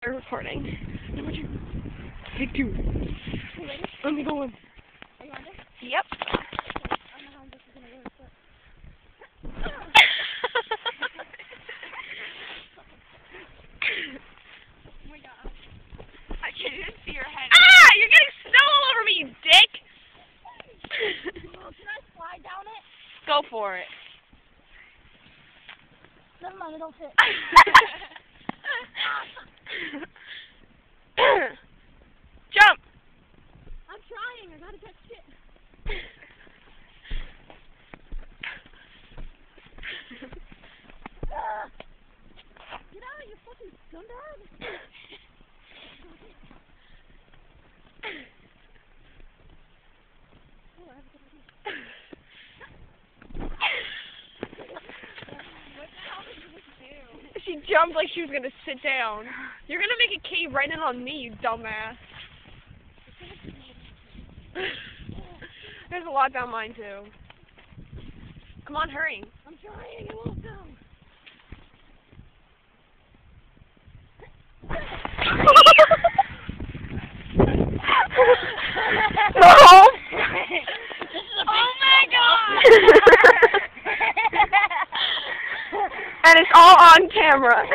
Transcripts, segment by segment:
We're recording. Number 2. Take 2. Let me go in. Are you on this? Yep. I don't know how this is going to work, but... Oh my god. I can't even see your head. Ah! You're getting snow all over me, you dick! Well, can I slide down it? Go for it. Never mind, it don't fit. Jump! I'm trying, I gotta get shit. Get out of your fucking scumbag! Oh, I have a good idea. What the hell did you just do? She jumped like she was gonna sit down. You're gonna make a cave right in on me, you dumbass. There's a lot down mine too. Come on, hurry. I'm trying, it won't go. No! Oh my god! And it's all on camera.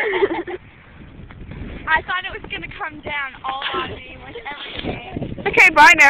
I thought it was gonna come down all on me like everything. Okay, bye now.